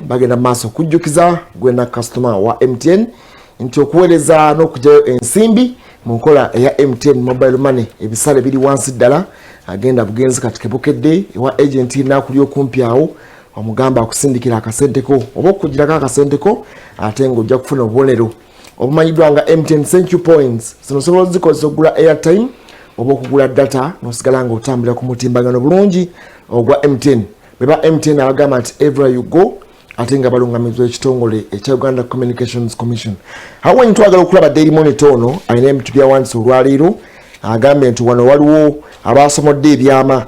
bagenda maaso kujjukiza gwena customer wa MTN nti okuweereza n'okugyayo ensimbi mu nkola eya MTN mobile money ebisale biri wansi ddala agenda bugenzi kati kebukedde ewa agent n'akuli okumpi awo omugamba akusindikira akasenteko oba okugirako akasenteko ate ng'ojja kufuna obubonero obumanyiddwa nga MTN thank you points zino osobola ozikozesa okugula airtime oba okugula data n'osigala ng'otambulira ku mutimbagano bulungi ogwa MTN beba MTN abagamba nti everywhere you go ate nga balungamizwa ekitongole ekya Uganda Communications Commission. Hawenyi twagala okulaba Daily Monitor ono alina ebintu byawandiise olwaleero agambye nti wano waliwo abaasomodde ebyama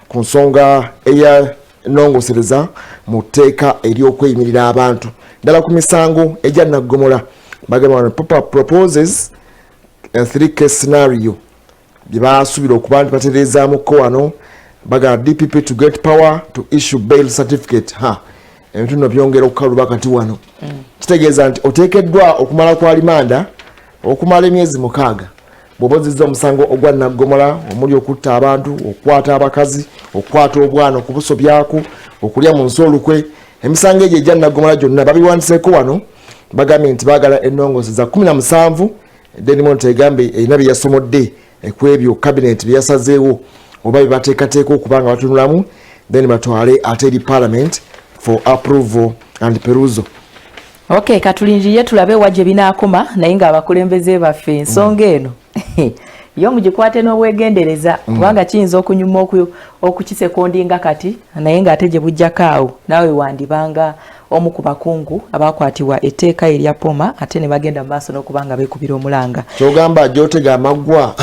ku nsonga eya nongosereza mu tteeka ery'okweyimirira abantu ddala ku misango egya naggomola bagamba wano Papa proposes a 3-case scenario bye baasuubira okuba nti batereezaamuko wano bagamba DPP to get power to issue bail certificate ebintu bino byongera okukaluba kati wano kitegeeza nti oteekeddwa okumala kwa limanda okumala emyezi 6 bw'obozizza omusango ogwa naggomola omuli okutta abantu okukwata abakazi okukwata obwana okubusobyako okulya mu nsi olukwe emisango egyo egya naggomola gyonna babiwandiseeko wano bagambye nti baagala ennongoosi za 17 Daily Monitor egambye erina bye yasomodde ekwebyo cabinet bye yasazeewo oba bye bateekateeka okuba nga batunulamu then batwale ate eri parliament for approval and perusal. Okay, katulinjiye tulabe waje binaakoma naye nga abakulembeze baffe ensonga eno yo mugikwate n'obwegendereza kubanga kiyinza okunyuma okukisekondinga kati naye nga ate gye bujjakaawo naawe wandibanga omu ku bakungu abakwatibwa etteeka erya poma ate ne bagenda mu maaso n'okubanga beekubira omulanga kyogamba ajotega amaggwa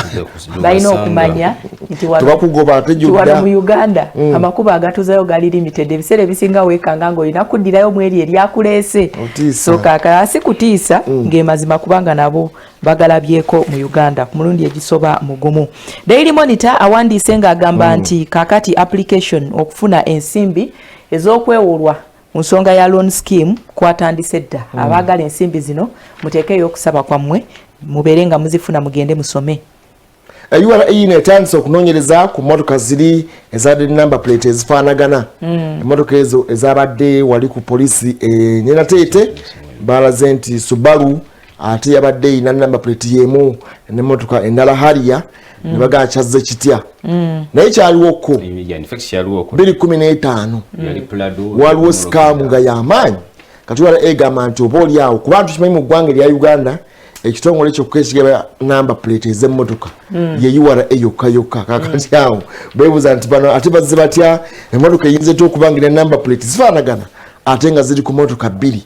balina okumanya nti tubakugoba ate judda mu Uganda amakubo agatuzayo gali limited ebiseera ebisinga weekanga ng'olina kuddirayo mu eri eryakuleese so kaakasi kutiisa ng'emazima kubanga nabo bagalabyeko mu Uganda ku mulundi egisoba mugumu. Daily Monitor awandiise ng'agamba nti kakati application okufuna ensimbi ez'okwewolwa mu nsonga ya loan scheme kwatandise dda abaagala ensimbi zino muteekeyo okusaba kwammwe mubeere nga muzifuna mugende musome. URA netandise okunoonyereza ku mmotoka ziri ezadde number plate ezifaanagana emmotoka ezo ezabadde wali ku polisi Nyenateete balaze nti Subaru ate yabadde ina number plate yemu n'emmotoka endala Harrier ne bagamba kyazze kitya naye kyaliwoko 2015 waliwo scam nga y'amaanyi kati wala egamba nti oba oli awo ku bantu kimanyi mu ggwanga erya Uganda ekitongole kyokukekigaba number plate ez'emmotoka ye URA yokka kakati awo beebuuza nti bano ate bazze batya emmotoka eyinza etya okubangira number plate zifaanagana ate nga ziri ku mmotoka 2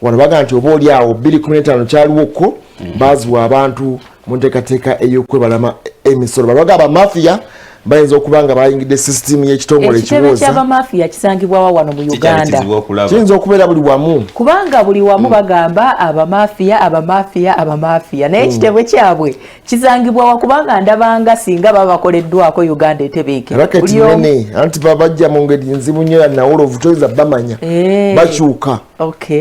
wano bagamba nti oba oli awo 2015 kyaliwoko baziwa abantu mu nteekateeka ey'okwebalama emisolo bagamba mafia bayinza okubanga bayingidde system y'ekitongole ekibuuza ekitebe ky'abamafia kisangibwawa wano mu Uganda kiyinza okubeera buli wamu kubanga buli wamu bagamba abamafia naye ekitebwe kyabwe kisangibwawa kubanga ndabanga singa babakoleddwako Uganda etebeeke raketi nene anti babajja mu ngeri nzibu nnyo nawolo obutoyiza bamanya bakyuka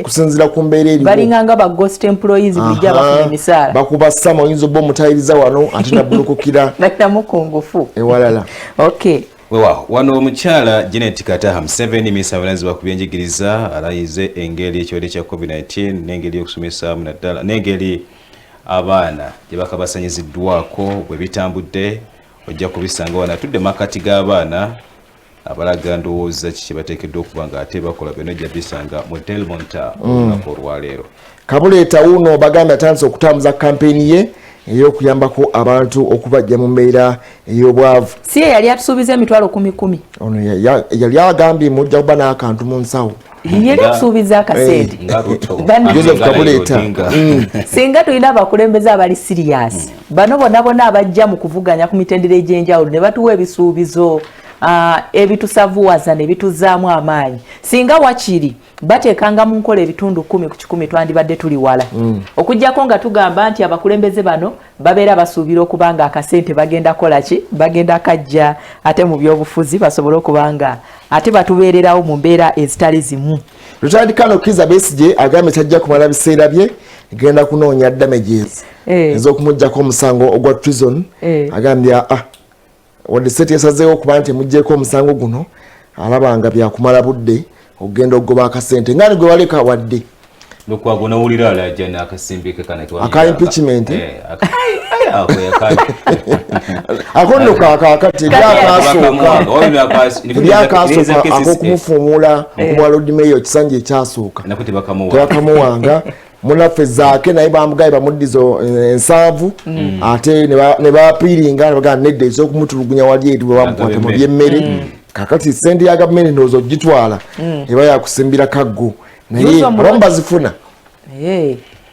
kusinzira ku mbeera eriwo balinganga ba ghost employees bulijja bafuna emisaala bakuba ssama oyinza obba omutayiriza wano ate nabbulukukira namukungufu ewalala. Okay. Wewa wano omukyala Janet Kataha Museveni minisita w'abalanzi ku byenjigiriza alayize engeri ekirwadde kya COVID-19 n'engeri y'okusomesaamu naddala n'engeri abaana gye bakabasanyiziddwako bwe bitambudde ojja kubisanga wano atudde makati g'abaana abalaga ndowooza kiki bateekeddwa okuba nga ate bakola bino ojja bisanga mu Daily Monitor olunaku olwaleero. Kabuleeta uno bagambye atandise okutambuza kampeyini ye ey'okuyambako abantu okubajja mu mbeera ey'obwavu. Si yali atusuubiza emitwalo 10,000. Ono yali agambye mujja kuba n'akantu mu nsawo. Yali atusuubiza akasente. Joseph Kabuleeta. Singa tulina abakulembeze abali serious. Bano bonna abajja mu kuvuganya ku mitendera egy'enjawulo ne batuwa ebisuubizo ebitusavuwaza ne bituzaamu amaanyi. Singa wakiri bateekanga mu nkola ebitundu 10 ku 10 twandibadde tuli wala. Okujjako nga tugamba nti abakulembeze bano babeera basuubira okubanga akasente bagenda kola ki bagenda kajja ate mu byobufuzi basobole okubanga ate batubeererawo mu mbeera ezitali zimu. Retired Colonel Kiza Besigye agambye tajja kumala biseera bye genda kunoonya damages ez'okumuggyako omusango ogwa treason. Agambye wadde seti yasazeewo okuba nti muggyeko omusango guno alabanga byakumala budde ogenda okugoba akasente ngani gwe waleka wadde nokwagona ulira alaja nakasimbike kana twa aka impeachment akondo kakati lyakasooka akokumufumula okuba Lord Mayor kisanje ekyasooka tebakamuwanga munaffe zaake naye bamugaye bamuddizo ensanvu ate ne bapiiringa ne bagamba nedda ez'okumutulugunya wali eri bwe bamukwata mu by'emmere kakati sente ya gavumenti ndowooza ogitwala eba yakusimbira kaggo naye abamu bazifuna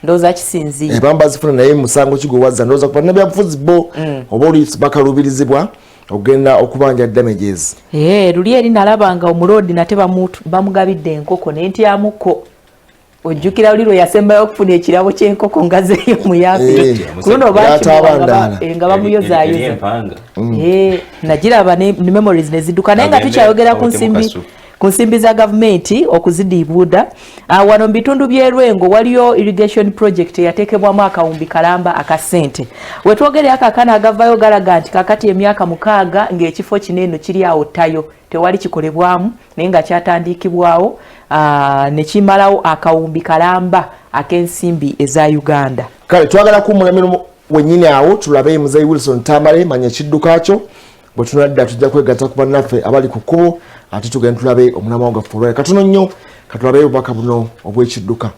ndowooza kisinziira abamu bazifuna naye musango kigwewazza ndowooza kuba nabyabufuzi bo oba oli bakaluubirizibwa ogenda okubanja damages luli eri nalabanga omuloodi nate bamugabidde enkoko naye ntyamuko ojjukira oli lwe yasembayo okufuna ekirabo ky'enkoko nga zeeyo muyaafi kuno nga bamuyozaayoza nagiraba ne memories ne zidduka naye nga tukyayogera ku nsimbi za gavumenti okuzidiibuuda wano mu bitundu by'erwengo waliyo irrigation project eyateekebwamu akawumbi kalamba akasente wetwogerera akakana agavayo galaga nti kakati emyaka 6 ng'ekifo kineno kiri awo ttayo tewali kikolebwamu naye nga kyatandikibwawo ne kimalawo akawumbi kalamba ak'ensimbi eza Uganda. Kale twagala kumulamira wennyini awo tulabe Muzeeyi Wilson Tamale manya kidduka kyo bwe tunadda tujja kwegatta ku bannaffe abali ku kkubo ate tugenda tulabe omulama wanga fulwayo katono nnyo katulabe obubaka buno obw'ekidduka.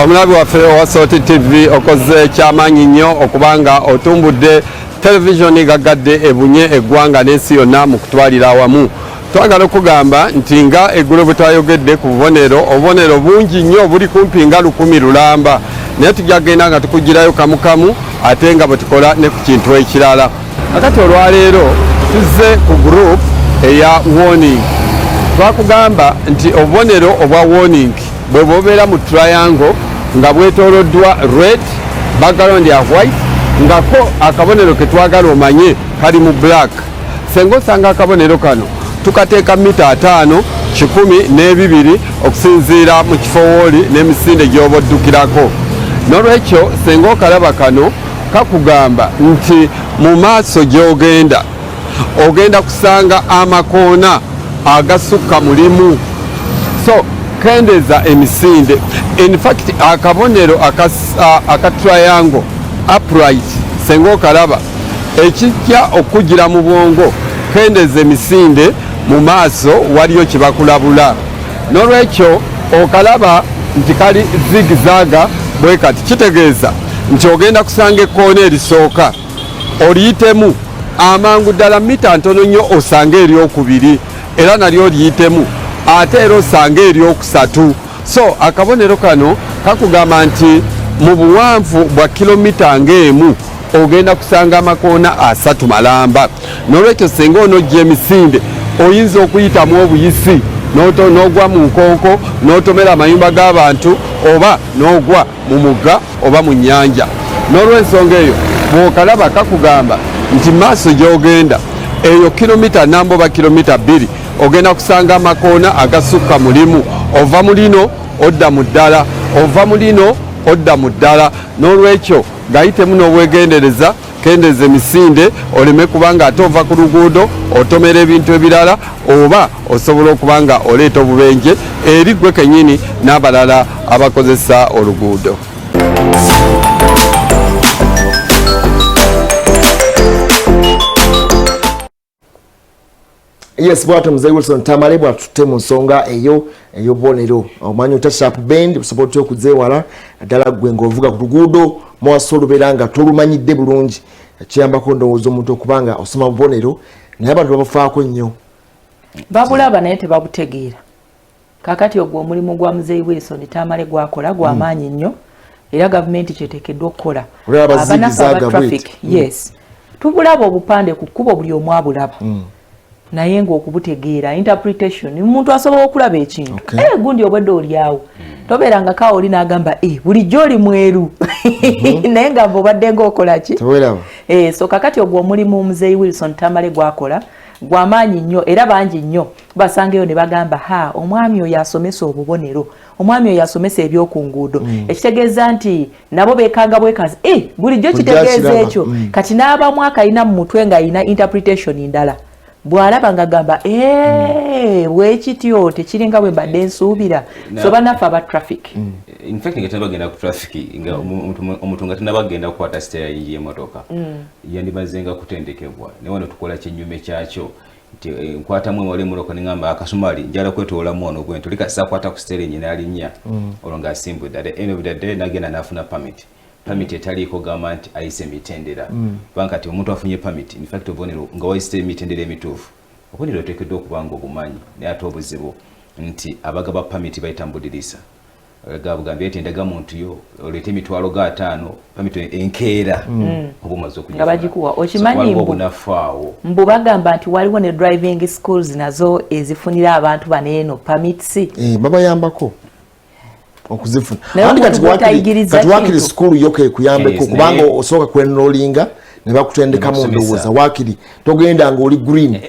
Omulabi waffe owa Soti TV okoze kyamaanyi nnyo okubanga otumbudde televisioni gagadde ebunye eggwanga n'ensi yonna mu kutwalira awamu. Twagala okugamba nti nga eggulo bwe twayogedde ku obubonero bungi nnyo buli kumpi nga 10 lulamba naye tujja kugenda nga tukugirayo kamukamu ate nga bwe tukola ne ku kintu ekirala. Kakati olwaleero tuzze ku group eya warning. Twakugamba nti obubonero obwa warning bwe bobeera mu triangle nga bwetooloddwa red background ya white ngako akabonero ke twagala omanye kali mu black. Senga osanga akabonero kano tukateeka mita 5, 10 n'ebibiri okusinziira mu kifo wooli n'emisinde gy'oba oddukirako. N'olwekyo senga okalaba kano kakugamba nti mu maaso gy'ogenda ogenda kusanga amakoona agasukka mulimu. So kendeza emisinde. In fact akabonero aka triangle upright sengo kalaba ekijja okugira mu bwongo kendeza emisinde mu maaso waliyo kibakulabula. N'olwekyo okalaba nti kali zigzaga bwe kati kitegeeza nti ogenda kusanga ekkoona erisooka oliyitemu amangu ddala mita ntono nnyo osanga eryokubiri era nalyo liyitemu ate era osanga eryokusatu. So akabonero kano kakugamba nti mu buwanvu bwa kilomita ng'emu ogenda kusanga amakoona 3 malamba. N'olwekyo senga onojja emisinde oyinza okuyitamu obuyisi n'ogwa mu nkonko n'otomera amayumba g'abantu oba n'ogwa mu mugga oba mu nnyanja. N'olw'ensonga eyo bw'okalaba kakugamba nti maaso gy'ogenda eyo kilomita nambo ba kilomita 2 ogenda kusanga amakoona agasukka mulimu. Ova mu lino odda mu ddala, ova mu lino odda mu ddala. N'olwekyo gayitemu n'obwegendereza kendeza emisinde oleme kubanga ate ova ku luguudo otomera ebintu ebirala oba osobola okubanga oleeta obubenje eri gwe kennyini n'abalala abakozesa oluguudo. Yes, bwatu Muzeeyi Wilson Tamale bwatutte mu nsonga ey'obubonero omanyi ota sharp bend busobola otya okuzeewala ddala gwe ng'ovuga ku luguudo mwasa olubeera nga tolumanyidde bulungi kiyambako ndowooza omuntu okubanga osoma bubonero naye abantu babufaako nnyo babulaba naye tebabutegeera. Kakati ogwo omulimu gwa Muzeeyi Wilson Tamale gwakola gw'amaanyi nnyo era gavumenti kyeteekeddwa okukola traffic. Yes, tubulaba obupande ku kkubo buli omu abulaba naye ng'okubutegeera interpretation omuntu asobola okulaba ekintu gundi obwedde oli awo tobeeranga kaoli n'agamba bulijjo oli mweru naye nga obadde ng'okola ki so kakati ogwo omulimu muzeeyi Wilson Tamale gwakola gw'amaanyi nnyo era bangi nnyo basangeyo ne bagamba omwami oyo asomesa obubonero omwami oyo asomesa ebyoku nguudo ekitegeeza nti nabo beekanga bwekazi bulijjo kitegeeza ekyo kati n'abamu akayina mu mutwe ng'ayina interpretation ndala bw'alaba ng'agamba bwekityo tekiringa bwe mbadde nsuubira so bannaffe aba traffic in fact nga tenabagenda ku traffic nga omuntu nga tenabagenda kukwata steering y'emmotoka yandibazenga kutendekebwa ne wano tukola kyennyume kyakyo nti nkwatamu wali emmotoka ne ngamba akasumali njala kwetoolamu ono gwento lika sakwata ku steering n'alinnya olwo ng'asimbudde at the end of the day nagenda n'afuna permit etaliiko gamba nti ayise emitendera kubanga kati omuntu afunye permit in fact obubonero nga wayise emitendera emituufu obubonero oteekeddwa okuba nga obumanyi naye ate obuzibu nti abagaba permit bayita mbudirisa gabugambye eti endaga muntu yo oleeta emitwalo ga5 permit enkeera obumaze nga bagikuwa okimanyi obunafaawo mbu bagamba nti waliwo ne driving schools nazo ezifunira abantu baneeno permits babayambako okuzifuna kati wakiri skulu yoke kuyambeko kubanga osooka kwenrolinga ne bakutendekamu ndowooza wakiri togenda nga oli green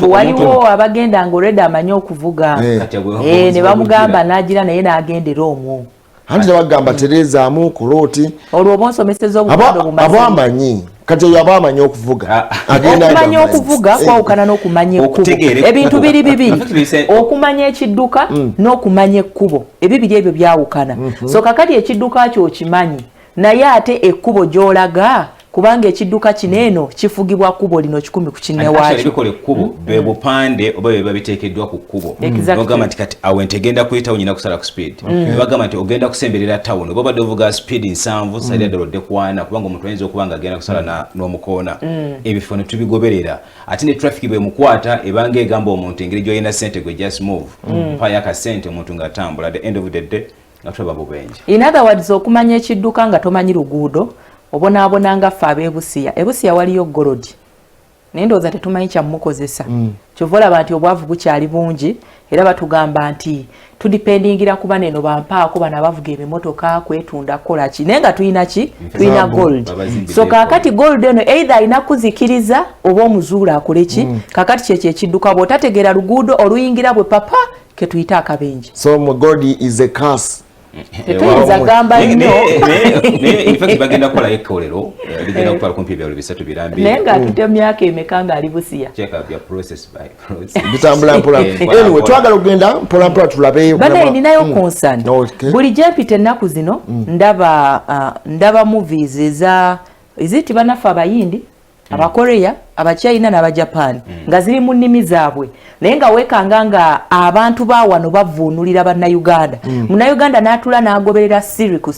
waliwo abagenda nga olwedde amanyi okuvuga ne bamugamba n'agira naye n'agendera omwo anti nebagamba terezaamu koloti olwo oba onsomeseza obukondo bumaze abamanyi kati oyo aba amanyi okuvuga okumanya okuvuga kwawukana n'okumanya ekkubo ebintu biri bibiri okumanya ekidduka n'okumanya ekkubo ebibiri ebyo byawukana so kakati ekidduka kyo okimanyi naye ate ekkubo gy'olaga kubanga ekidduka kineeno kifugibwa kkubo lino 10 ku kinne waakyo bikola ekkubo be bupande oba bye babiteekeddwa ku kkubo n'ogamba nti kati awo ntegenda kuyitawo nyina kusala ku speed ne bagamba nti ogenda kusemberera tawuni oba badde ovuga speed 7 salira dolodde kwana kubanga omuntu ayinza okuba nga agenda kusala n'omukoona ebifo ne tubigoberera ate ne traffic bwe mukwata ebanga egamba omuntu engeri gy'olina ssente gwe just move mpayo akasente omuntu ng'atambula the end of the day nga tulaba bubenje in other words okumanya ekidduka nga tomanyi luguudo obonaabonanga ffe ebusiya waliyo golodi naye ndowooza tetumanyi kyamukozesa kyova olaba nti obwavu bukyali bungi era batugamba nti tudipendingira kuba neno bampaako bano abavuga emimotoka kwetunda kolaki naye nga tulina ki tulina gold so kakati gold eno either alina kuzikiriza oba omuzuula akoleki kakati kyekyo ekidduka bw'otategeera luguudo oluyingira bwe papa ketuyita akabenje so gold is a curse tetuyinza gamba nnyo bagenda kukola ekkolero ligenda kutwala kumpi ebyalo 3 birambi naye nga atute myaka emeka ng'ali busiya bitambula mpola anyway twagala okugenda mpola mpola tulabeeyo banaye ninayo concern buli gye mpita ennaku zino ndaba movies eziti banaffe abayindi abakoreya abachina n'abajapani nga ziri mu nnimi zaabwe naye nga weekanga nga abantu bawano bavuunulira bannayuganda munnayuganda n'atula n'agoberera siri ku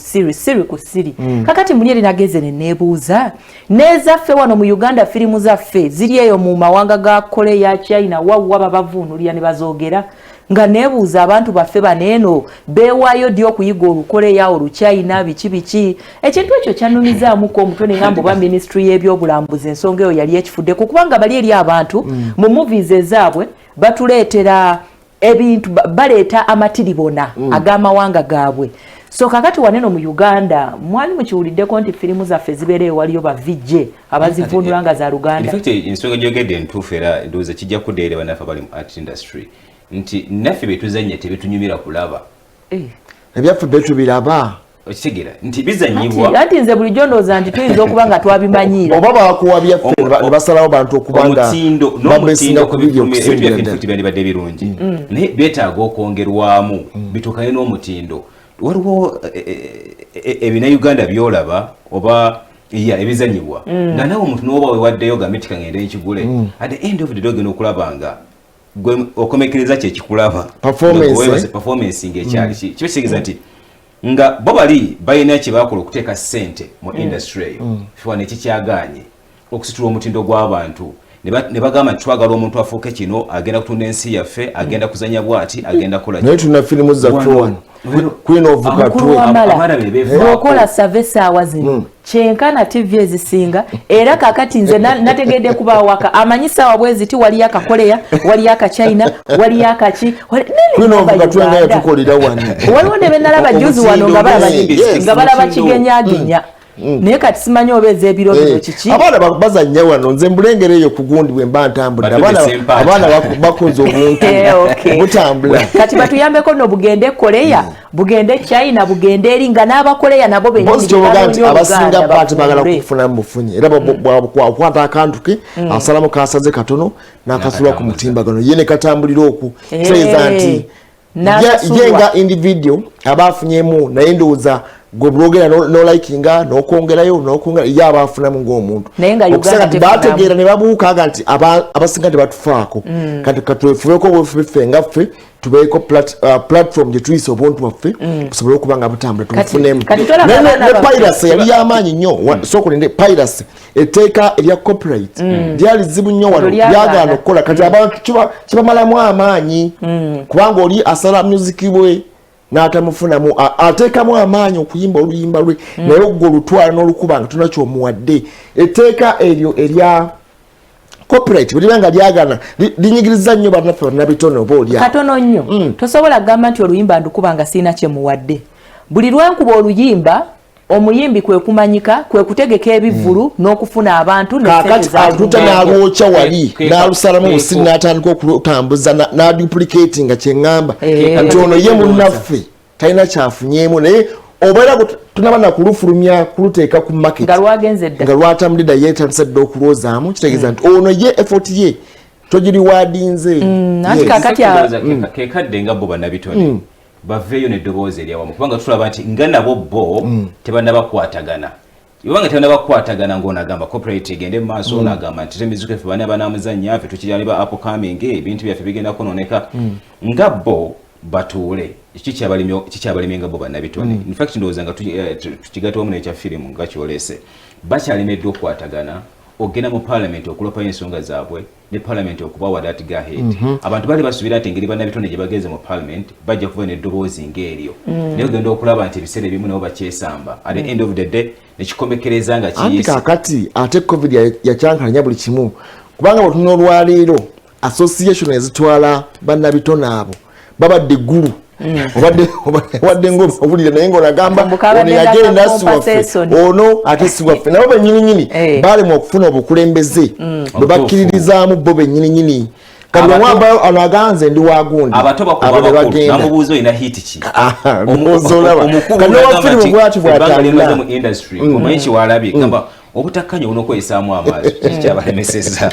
siri kakati mulyeri nageze ne neebuuza n'ezaffe wano mu uganda firimu zaffe ziri eyo mu mawanga ga koreya china wawwa bavuunulira ne bazoogera nga neebuuza abantu baffe baneeno beewaayo ddi okuyiga olukoreya oluchina biki ekintu ekyo kyannumizaamuko omutwe ne ngamba oba ministry y'ebyobulambuzi ensonga eyo yali ekifudde kubanga bali eri abantu mu movies ezaabwe batuleetera ebintu baleeta amatiribona ag'amawanga gaabwe so kakati waneno mu uganda mwali mukiwuliddeko nti firimu zaffe zibeereyo waliyo bavijje abazivuunula nga za luganda ensonga gyogedde entuufu era ndowooza kijja kuddeera banaffe abali mu art industry nti naffe betuzanye tebetunyumira kulaba ebyaffe betubiraba okitegeera nti bizanyibwa anti nze bulijjo ndowooza nti tuyinza okuba nga twabimanyiira oba bakuwa byaffe ne basalawo bantu okuba nga babesinga ku bibyo byandibadde birungi naye beetaaga okwongerwamu bituukane n'omutindo waliwo ebinayuganda byolaba oba ebizanyibwa nga nawe omuntu n'oba wewaddeyo gamiti kangende ekigule at the end of the day ogenda okulabanga okomekereza kyekikulaba performance ng'ekyali kiba kitegeeza nti nga bo bali balina kyebakola okuteeka ssente mu industry eyo fiwa nekikyaganye okusitula omutindo gw'abantu ne bagamba nti twagala omuntu afuuke kino agenda kutunda ensi yaffe agenda kuzanya bwati agenda kola naye tuna firimu zaffe wano Queen of Katwe okola save saawa zino kyenkana TV ezisinga era kakati nze nategedde kuba waka amanyi saawa bwezi ti wali akakoleya wali akachina wali akachi Queen of Katwe nga yatukolera wano waliwo ne benalaba juzi wano nga balaba kigenyaginya naye kati simanyi obeeza ebiro bino kiki abaana bazannya wano nze mbulengera eyo ku gundi bwe mba ntambudde abaana bakoze obuntu butambula kati batuyambeko no bugende koleya bugende China bugende eri nga n'abakoleya nabo benyini abasinga paati bagala kufuna mu bufunyi era bwakwata akantu ke asalamu kasaze katono n'akasulwa ku mutimbagano ye ne katambulira oku kireza nti yenga individual abafunyemu naye ndowooza gwe blogera no likinga no kwongerayo yaba afuna mu ng'omuntu okusanga bategeera ne babuuka nti abasinga tebatufaako kati katwefubeko bwefe nga ffe tubeeko platform gye tuyisa obuntu waffe tusobole okuba nga butambula tumufunemu ne piracy yali y'amaanyi nnyo sokulinde piracy etteeka erya copyright lyali zibu nnyo wano lyagaana okukola kati abantu kibamalamu amaanyi kubanga oli asala music bwe n'atamufunamu ateekamu amaanyi okuyimba oluyimba lwe naye ogwo olutwala n'olukuba nga tuna kyomuwadde etteeka eryo erya copyright bwe liba nga lyagana linyigiriza nnyo bannaffe bannabitone oba olya katono nnyo tosobola kugamba nti oluyimba ndukuba nga siina kyemuwadde buli lwenkuba oluyimba omuyimbi kwe kumanyika kwe kutegeka ebivvulu n'okufuna abantu kakati atuta n'alwokya wali n'alusalamu busiri n'atandika okutambuza n'aduplicating nga kyeŋŋamba nti ono ye munnaffe talina kyafunyeemu naye obeera tunaba nakulufulumya kuluteeka ku market nga lwatambudde dda yeetandisa dda okulwozaamu kitegeeza nti ono ye effort ye togiriwaadinze anti kakati kekadde nga bo bannabitone baveeyo n'eddoboozi eryawamu kubanga tulaba nti nga nabo bo tebannabakwatagana obanga tebannabakwatagana ng'onagamba copyright egende mu maaso onagamba nti temizuka ffe bana banamuzannya ffe tukirani ba upcoming ebintu byaffe bigenda kunooneka nga bo batuule kikyabalimye nga bo bannabitone in fact ndowooza nga tukigatwamu n'ekya firimu nga kyolese bakyalemeddwa okukwatagana ogenda mu parliament okulopayo ensonga zaabwe ne parliament okubawa that go ahead abantu bali basuubira nti engeri bannabitone gye bagenze mu parliament bajja kuba n'eddoboozi ng'eryo naye ogenda okulaba nti ebiseera ebimu nabo bakyesamba at the end of the day nekikomekereza nga kiyise anti kakati ate covid yakyankalanya buli kimu kubanga bwetuna olwaleero association ezitwala bannabitone abo babadde ggulu obadde ng'owulira naye ng'onagamba ono yagenda siwaffe ono ate siwaffe nabo bennyininyini balema okufuna obukulembeze bwe bakkiririzaamu bo bennyininyini kati bamwambayo ano aganze ndi wagundi abato bakubamubuuza olina hiti ki kanowafirimu bwati bwatambula mu industry omanyi kiwalabye gamba obutakkanya onokweyisaamu amaazi kikyabalemeseza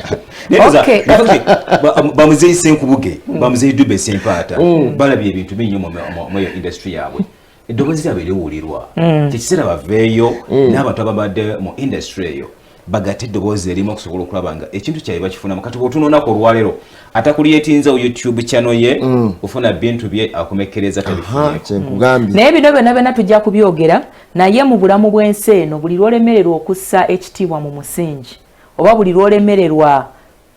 bamuzeeyi senkubuge bamuzeeyi dube sempaata balabye ebintu binyo mueyo industry yaabwe eddoboozi lyabwe liwulirwa tekiseera baveeyo n'abantu ababadde mu industry eyo bagatte eddoboozi erimu okusobola okulaba nga ekintu kyabwe bakifunamu kati bw'otunoonako olwaleero atakulyetinza YouTube channel ye ufuna bintu bye akomekereza tabifunyeeko naye bino byonna tujja kubyogera naye mu bulamu bw'ensi eno buli lwolemererwa okussa ekitiibwa mu musingi oba buli lwolemererwa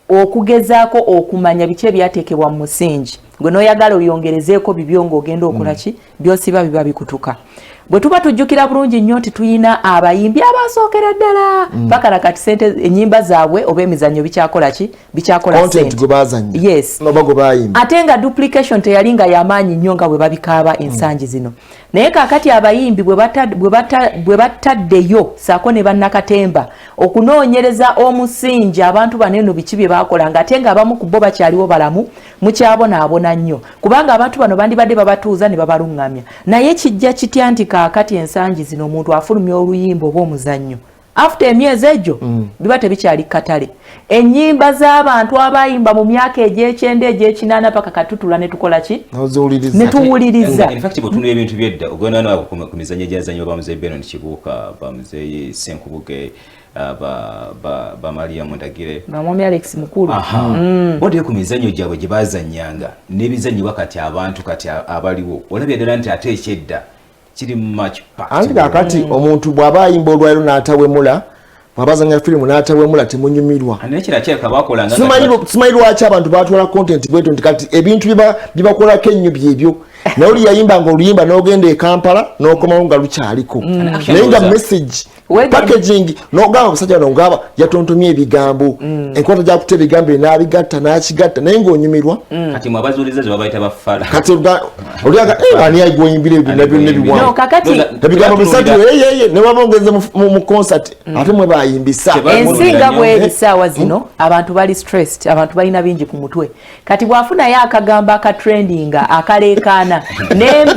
okugezaako okumanya biki ebyateekebwa mu musingi gwe n'oyagala oyongerezeeko bibyo ng'ogenda okola ki byosiba biba bikutuka bwe tuba tujjukira bulungi nnyo nti tuyina abayimbi abasookera ddala paka nakati sente ennyimba zaabwe oba emizannyo bikyakola ki bikyakola yes ate nga duplication teyali nga y'amaanyi nnyo nga bwe babikaaba ensangi zino naye kaakati abayimbi bwe bataddeyo saako ne bannakatemba okunoonyereza omusingi abantu baneno biki bye baakolanga ate nga abamu ku bo bakyaliwo balamu mukyabonaabona nnyo kubanga abantu bano bandibadde babatuuza ne babaluŋŋamya naye kijja kitya nti kaakati ensangi zino omuntu afulumya oluyimba oba omuzannyo after emyezi egyo biba tebikyali katale ennyimba z'abantu abayimba mu myaka egy'ekyenda egy'ekinaana paka katutula ne tukola ki ne tuwuliriza in fact bwetunula ebintu byedda ogenda nabo ku mizannyo egyazannyo bamuzeeyi Benon Kibuuka bamuzeeyi Senkubuge Maria Mundagire Mwami Alex Mukulu bode ku mizannyo gyabwe gye bazannyanga n'ebizannyibwa kati abantu kati abaliwo olabye ddala nti ate ekyedda kiri much anti kakati omuntu bw'aba ayimba olwaliro n'atawemula bw'abazanya firimu n'atawemula temunyumirwa simanyi lwaki abantu batwala content bwetu nti kati ebintu bye bakolako ennyo byebyo naye oli yayimba nga oluyimba n'ogenda e Kampala n'okomawo nga lukyaliko naye nga message packaging n'ogamba omusajja wano ngaba yatontomye ebigambo enkwata gyakuta ebigambo n'abigatta n'akigatta naye ng'onyumirwa kati mwabazuuliza ze babayita bafala kati olyaga ani ayigoyimbira ebyonna byonna ebiwanvu ebigambo bisatu ne waba ogeze mu concert ate mwe bayimbisa ensinga bw'eri ssaawa zino abantu bali stressed abantu balina bingi ku mutwe kati bw'afunayo akagambo akatrendinga akaleekaana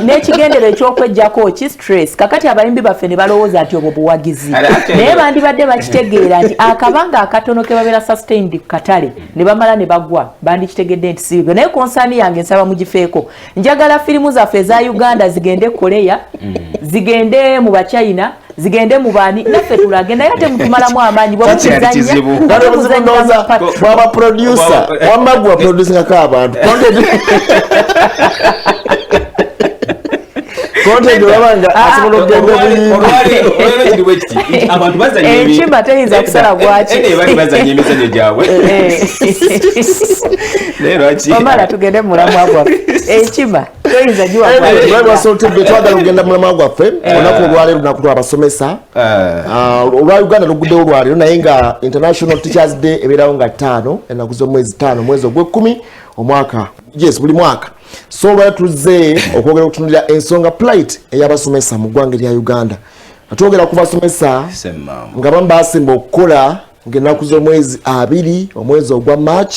n'ekigendero eky'okweggyako ki stress kakati abayimbi baffe ne balowooza nti obwo buwagizi naye bandibadde bakitegeera nti akabanga akatono ke babeera sustained katale ne bamala ne bagwa bandikitegedde nti sibyo naye konsaani yange nsaba mugifeeko njagala firimu zaffe eza Uganda zigende Korea zigende mu Bachina zigende mu baani naffe tulage naye ate mutumalamu amaanyi bwaba producer wamagwa producingako abantu enkima teyinza kusala bwaki omala tugende mulamwa gwaffe enkima toyinza twagala kugenda mulamwa gwaffe olunaku olwaleero lunaku lwabasomesa olwa Uganda luguddewo olwaleero naye nga International Teachers Day ebeerawo nga 5 ennaku z'omwezi 5 mwezi ogw'ekumi omwaka buli mwaka so olwali tuzze okwogera okutunulira ensonga plight ey'abasomesa mu ggwanga lya Uganda atwogera ku basomesa nga bamu basimba okukola ng'ennaku z'omwezi 2 omwezi ogwa March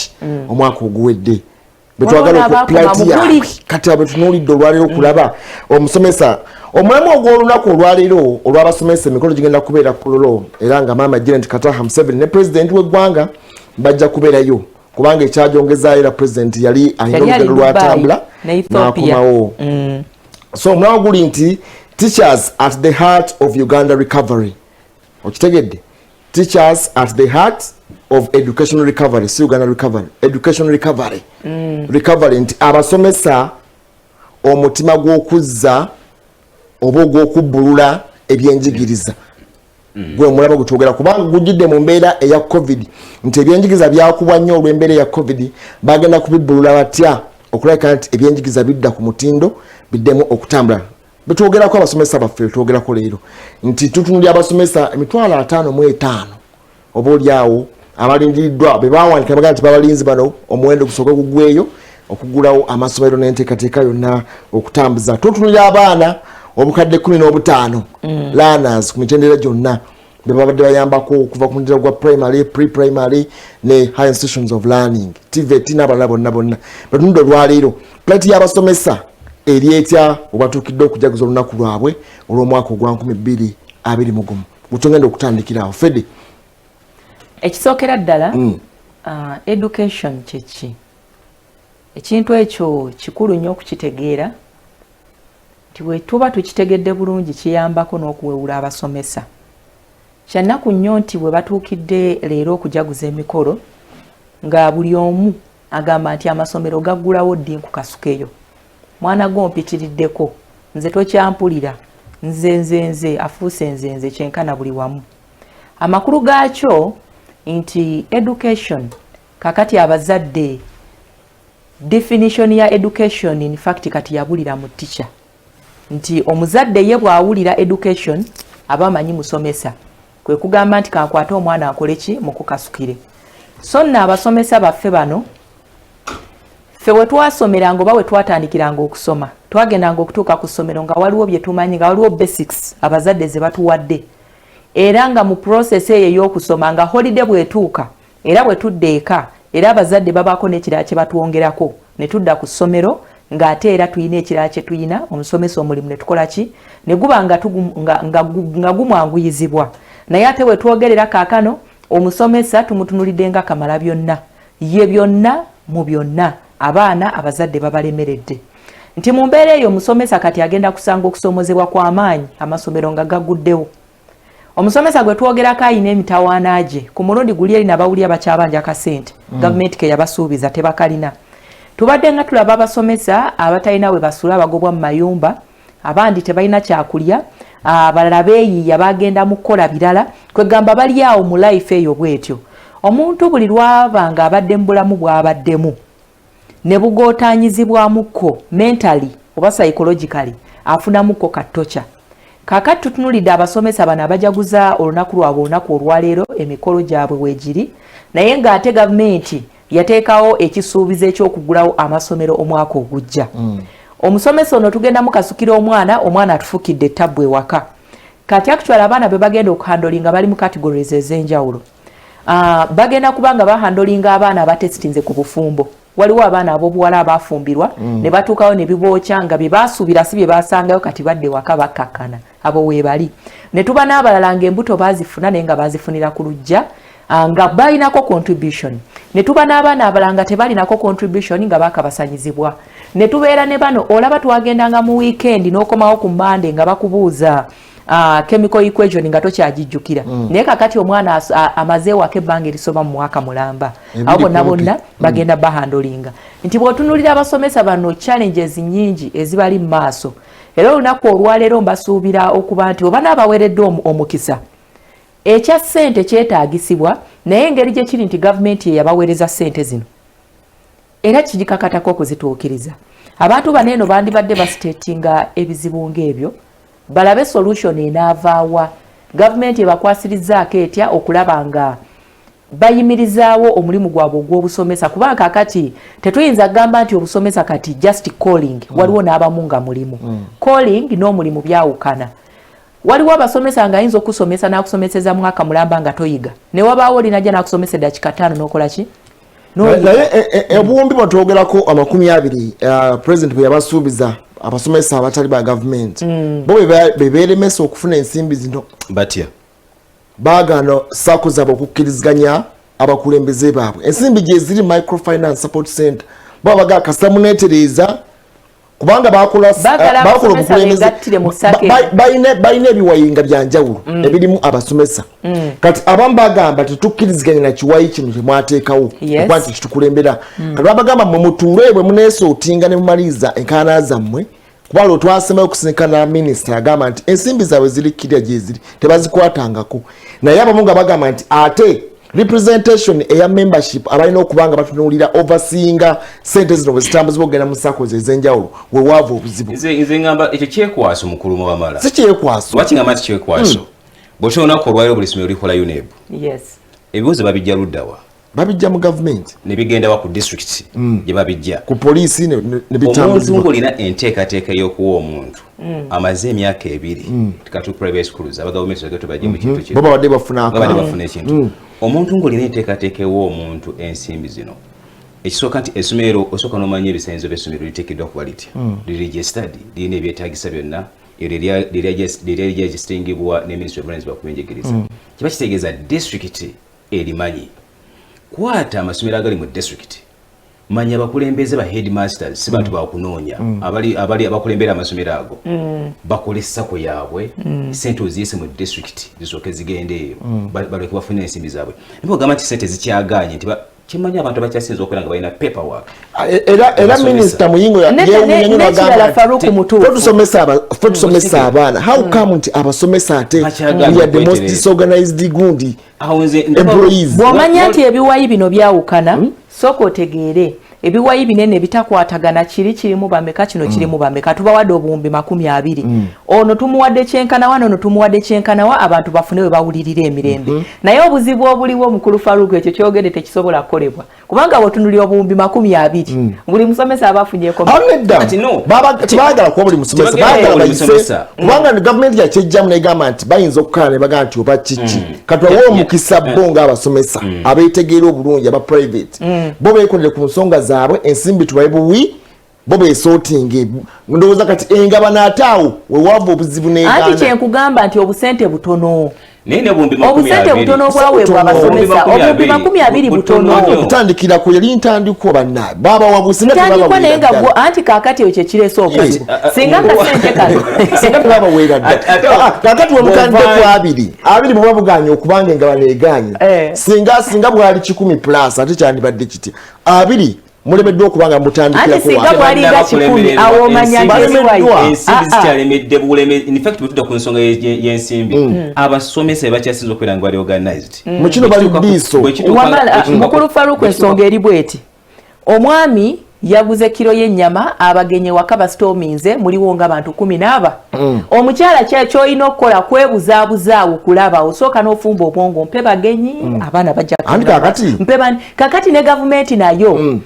omwaka oguwedde betwagala oku plight yaabwe kati abwe tunuulidde olwaleero okulaba omusomesa omulamu ogw'olunaku olwaleero olw'abasomesa emikolo gigenda kubeera Kololo era nga maama Janet Kataha Museveni ne pulezidenti w'eggwanga bajja kubeerayo kubanga ekyajongezaayo era pulezidenti yali alina olugendo lwatambula n'akomawo so omulamu guli nti teachers at the heart of Uganda recovery okitegedde teachers at the heart of educational recovery si Uganda recovery education recovery recovery nti abasomesa omutima gw'okuzza oba ogw'okubbulula ebyenjigiriza gwe mulaba gutogera kubanga gujidde mu mbeera eya covid nti ebyenjigiriza byakubwa nnyo olw'embeera ya covid bagenda kubibbulula batya okulabika nti ebyenjigiriza bidda ku mutindo biddemu okutambula betwogerako abasomesa baffe twogerako leero nti tutunulira abasomesa 55,000 oba olyawo abalindiriddwa be bawandiika baga nti babalinzi bano omuwendo gusooka gugweyo okugulawo amasomero n'enteekateeka yonna okutambuza tutunulira abaana obukadde 15 learners ku mitendera gyonna be babadde bayambako okuva ku mutendera gwa primary pre-primary ne high institutions of learning TVET n'abalala bonna batunudde olwaleero plati y'abasomesa eri etya obatuukidde okujaguza olunaku lwabwe olw'omwaka ogwa 2021 gutongenda okutandikirawo fede ekisookera ddala education kyeki ekintu ekyo kikulu nnyo okukitegeera nti bwe tuba tukitegedde bulungi kiyambako n'okuwewula abasomesa kyannaku nnyo nti bwe batuukidde leero okujaguza emikolo nga buli omu agamba nti amasomero gaggulawo ddi nkukasukeyo mwana gompitiriddeko nze tokyampulira nze afuuse nze kyenkana buli wamu amakulu gaakyo nti education kakati abazadde definition ya education in fact kati yabulira mu teacher nti omuzadde ye bwawulira education aba amanyi musomesa kwe kugamba nti kankwate omwana akoleki mukukasukire so nno abasomesa baffe bano ffe we twasomeranga oba we twatandikiranga okusoma twagendanga okutuuka ku ssomero nga waliwo bye tumanyi nga waliwo basics abazadde ze batuwadde era nga mu process eyo ey'okusoma nga holiday bwetuuka era bwe tudda eka era abazadde babaako n'ekirala kye batwongerako ne tudda ku ssomero ng'ate era tuyina ekirala kye tuyina omusomesa omulimu ne tukola ki ne guba nga gumwanguyizibwa naye ate we twogerera kaakano omusomesa tumutunulidde nga kamala byonna ye byonna mu byonna abaana abazadde babalemeredde nti mu mbeera eyo omusomesa kati agenda kusanga okusomozebwa kw'amaanyi amasomero nga gaguddewo omusomesa gwe twogerako ayina emitawaana gye ku mulundi guli eri nabawulya bakyabanja kasente gavumenti ke yabasuubiza tebakalina tubadde nga tulaba abasomesa abatalina we basula abagobwa mu mayumba abandi tebalina kyakulya abalala beeyiiya bagenda mu kukola birala kwegamba bali awo mu life eyo bwetyo omuntu buli lwaba nga abadde mu bulamu bw'abaddemu ne bugootanyizibwamukko mentally oba psychologically afunamuko katocha. Kakati tutunulidde abasomesa bano abajaguza olunaku lwabwe olunaku olwaleero emikolo gyabwe weegiri naye ng'ate gavumenti yateekawo ekisuubizo eky'okugulawo amasomero omwaka ogujja. Omusomesa ono tugenda mukasukira omwana atufukidde ettabbu ewaka. Kati actually abaana be bagenda okuhandolinga bali mu categories ez'enjawulo. Bagenda kubanga bahandolinga abaana abatesitinze ku bufumbo. Waliwo abaana ab'obuwala abafumbirwa ne batuukawo ne bibookya nga bye baasuubira si bye basangayo kati badde waka bakkakkana abo weebali. Ne tuba n'abalala ng'embuto baazifuna naye nga baazifunira ku lujja nga balinako contribution. Ne tuba n'abaana abalala nga tebalinako contribution nga baakabasanyizibwa. Ne tubeera ne bano olaba twagendanga mu weekend n'okomawo ku Monday nga bakubuuza chemical equation nga tokyagijjukira. Naye kakati omwana amaze wake ebbanga erisoma mu mwaka mulamba. Abo bonna bagenda bahandolinga. Nti bw'otunuulira abasomesa bano challenges nnyingi ezibali mu maaso. Era olunaku olwaleero mbasuubira okuba nti oba n'abaweereddwa omukisa. Ekya ssente kyetaagisibwa naye engeri gye kiri nti gavumenti yabaweereza ssente zino. Era kigikakatako okuzituukiriza. Abantu bano eno bandibadde basiteetinga ebizibu ng'ebyo. Balabe solution enaavaawa. Gavumenti ebakwasirizzaako etya okulaba nga bayimirizaawo omulimu gwabwe ogw'obusomesa kubanga kakati tetuyinza kugamba nti obusomesa kati just calling waliwo n'abamu nga mulimu. Calling n'omulimu byawukana. Waliwo abasomesa nga ayinza okusomesa n'akusomeseza mwaka mulamba nga toyiga. Ne wabaawo olinajja n'akusomesa eddakiika 5 n'okola ki? Naye obuwumbi bw'otwogerako 20 president bwe yabasuubiza abasomesa abatali ba gavumenti bo bebeeremesa okufuna ensimbi zino batya baagaana ssaako zaabwe okukkiriziganya abakulembeze baabwe. Ensimbi gye ziri microfinance support center bo abagaa kasita muneetereeza kubanga bakola obukulembeze balina ebiwayinga bya njawulo ebirimu abasomesa. Kati abamu bagamba tetukkiriziganya na kiwayi kino kyemwateekawo okuba nti kitukulembera. Kati babagamba mmwe mutuule bwe muneesootinga ne mumaliriza enkaana zammwe kuba lwo twasemayo okusinkana minisita yagamba nti ensimbi zaabwe ziri kirya gye ziri tebazikwatangako. Naye abamu nga bagamba nti ate representation eya membership abalina okubanga batunuulira overseeinga sente zino bwe zitambuzibwa okugenda mu sakozi ez'enjawulo we waava obuzibu. Nze ngamba ekyo kyekwaso mukulu mu bamala. Si kyekwaso. Lwaki ngamba nti kyekwaso? Bw'otyo olunaku olwaliro buli ssomero likola UNEB. Yes. Ebibuuzo babijja luddawa? Babijja mu gavumenti. Ne bigenda wa ku district gye babijja. Ku poliisi ne bitambuzibwa. Omuntu ng'olina enteekateeka y'okuwa omuntu amaze emyaka 2 tikatu private schools abagavumenti bageto bajje mu kintu kino. Babadde bafuna ekintu. Omuntu ng'olina enteekateeka ew'omuntu ensimbi zino. Ekisooka nti essomero osooka n'omanya ebisaanyizo by'essomero liteekeddwa kuba litya. Liregistered lirina ebyetaagisa byonna. Liregistingibwa ne Ministry of Finance bakubenjigiriza. Kiba kitegeeza district erimanyi. Kwata amasomero agali mu district. Manya abakulembeze ba headmasters si bantu bakunoonya. Abali abakulembera amasomero ago. Bakola essako yaabwe. Sente oziyise mu district zisooke zigende eyo. Baleke bafune ensimbi zaabwe. Nibo gamba nti sente zikyaganye nti kimanya abantu bakyasinza okubeera nga balina paperwork. Era minisita muyingo yeewuunya bagamba tusomesa abaana. How come nti abasomesa ate we are the most disorganized gundi employees. Bw'omanya nti ebiwayi bino byawukana sooka otegeere ebiwayi binene bitakwatagana kirimu bameka kino kirimu bameka tubawadde obuwumbi 20. Ono tumuwadde kyenkana wano ono tumuwadde kyenkana wa abantu bafune we bawulirira emirembe. Naye obuzibu obuliwo mukulu Faruku ekyo kyogedde tekisobola kukolebwa kubanga bwotunulira obuwumbi 20 buli musomesa abafunyeko baagala kuba buli musomesa baagala bayise kubanga gavumenti yakyejjamu negamba nti bayinza okukala ne bagaa nti oba kiki katwawe omukisa bo ng'abasomesa abeetegeera obulungi aba private bo beekolere ku nsonga zaabwe ensimbi tubaye buwi bo beesootinge ndowooza kati engabana ataawo we waava obuzibu n'egaana. Anti kyenkugamba nti obusente butono. Obusente butono bwaweebwa abasomesa obumbi 20 butono. Okutandikira ku yali ntandikwa bannaye baba wabusinga tebaba naye nga gwo anti kaakati ekyo kireese obuzibu singa kasente kano singa tebaba weeradde kaakati wemukandide ku 2 bwe babuganya okubanga engabana eganye singa bwali 10+ ate kyandibadde kitya 2 mulemeddwa okubanga mutandikira ku singa bwaliga 10 awo omanya ensimbi zikyalemedde buleme. In fact bwe tudda ku nsonga y'ensimbi abasomesa bakyasinza okubeera nga bali organized mu kino bali biiso mukulu Faruku ensonga eri bweti omwami yaguze kilo y'ennyama abagenyi waka bastorminze muliwo nga abantu 14 omukyala ky'olina okukola kwebuzaabuza kulaba osooka n'ofumba obwongo mpe bagenyi abaana bajja kakati ne gavumenti nayo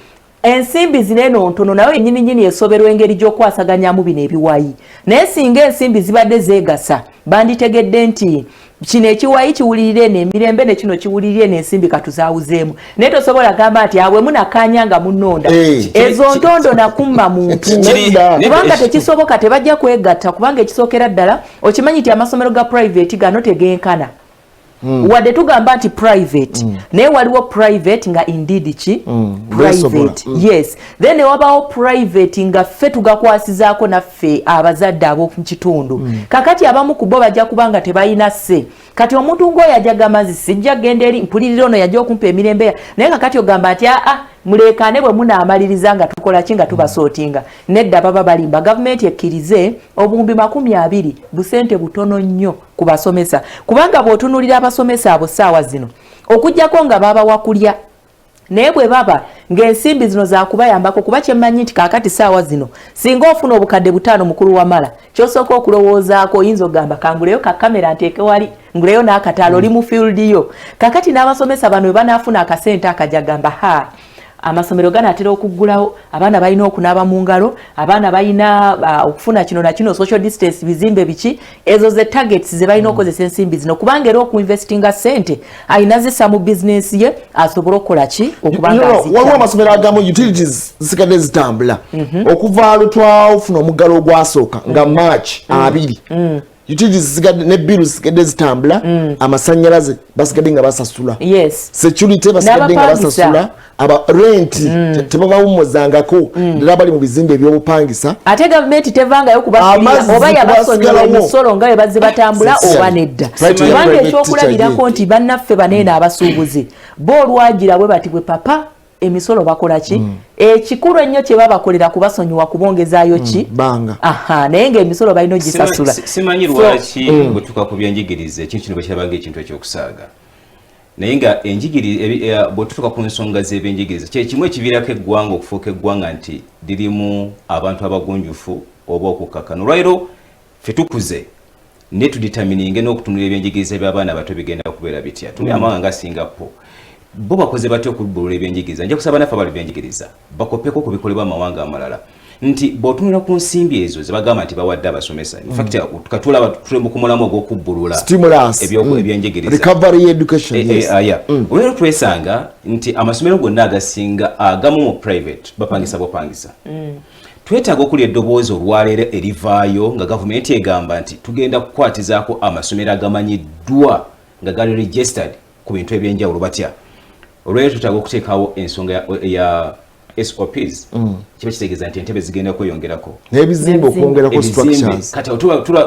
ensimbi zineno ntono nayo yennyini esoberwa engeri gy'okwasaganyamu bino ebiwayi naye singa ensimbi zibadde zeegasa banditegedde nti kino ekiwayi kiwulirire n'emirembe ne kino kiwulirire n'ensimbi katuzaawuzeemu naye tosobola gamba nti awe munakanya nga munnonda ezo ntondo nakumma muntu kubanga tekisoboka tebajja kwegatta kubanga ekisookera ddala okimanyi nti amasomero ga private gano tegenkana wadde tugamba nti private naye waliwo private nga indeed ki private yes then wabawo private nga ffe tugakwasizaako naffe abazadde ab'omu kitundu kakati abamu ku bo bajja kubanga tebalina sse kati omuntu ng'oyo ajaga amazzi sijja genda eri mpulirira ono yajja okumpa emirembe naye kakati ogamba nti mulekane bwe munaamaliriza nga tukola ki nga tubasootinga nedda baba balimba gavumenti ekkirize obuwumbi 20 busente butono nnyo ku basomesa kubanga bw'otunuulira abasomesa abo ssaawa zino okuggyako nga baba wakulya naye bwe baba ng'ensimbi zino zakubayambako kuba kyemmanyi nti kaakati ssaawa zino singa ofuna obukadde 5 mukulu wamala kyosooka okulowoozaako oyinza okugamba kanguleyo kakamera nteeke wali nguleyo n'akataala oli mu field yo kaakati n'abasomesa bano bwe banaafuna akasente akajja gamba amasomero ganatera okuggulawo abaana balina okunaaba mu ngalo abaana balina okufuna kino na kino social distance bizimbe biki ezo ze targets ze balina okozesa ensimbi zino kubanga era okuinvestinga sente ayina zisa mu business ye asobola okukola ki okubanga waliwo amasomero agamu utilities zikadde zitambula okuva lutwa ofuna omuggalo ogwasooka nga March 2 utilities zisigadde ne bills zisigadde zitambula amasannyalaze basigadde nga basasula security basigadde nga basasula aba rent tebabawumuzangako ddala bali mu bizimbe ebyobupangisa ate gavumenti tevangayo kubasulira oba yabasonyiwa emisolo nga bwe bazze batambula oba nedda kubanga ekyokulabirako nti bannaffe baneena abasuubuzi bo olwagira bwe bati bwe papa emisolo bakola ki ekikulu ennyo kye babakolera kubasonyiwa kubongezaayo ki banga naye ng'emisolo balina ogisasula simanyi lwaki bwe tuka ku byenjigiriza ekintu kino bwe kirabanga ekintu ekyokusaaga naye nga enjigiriza bwe tutuuka ku nsonga z'ebyenjigiriza kyekimu ekiviirako eggwanga okufuuka eggwanga nti lirimu abantu abagunjufu oba okukkakana olwaliro ffe tukuze ne tuditamininge n'okutunula ebyenjigiriza by'abaana bato bigenda kubeera bitya tuli amawanga nga Singapore bo bakoze batya okubbulula ebyenjigiriza nja kusaba naffe abali byenjigiriza bakopeko ku bikolebwa amawanga amalala nti bw'otunula ku nsimbi ezo ze bagamba nti bawadde abasomesa infact katulaba tuli mu kumulamu ogw'okubbulula ebyenjigiriza recovery education olwero twesanga nti amasomero gonna agasinga agamu mu private bapangisa bopangisa twetaaga okulya eddoboozi olwaleero erivaayo nga gavumenti egamba nti tugenda kukwatizaako amasomero agamanyiddwa nga gali registered ku bintu ebyenjawulo batya olwero tutaaga okuteekawo ensonga ya SOPs kiba kitegeeza nti entebe zigenda kweyongerako n'ebizimbe okwongerako structures kati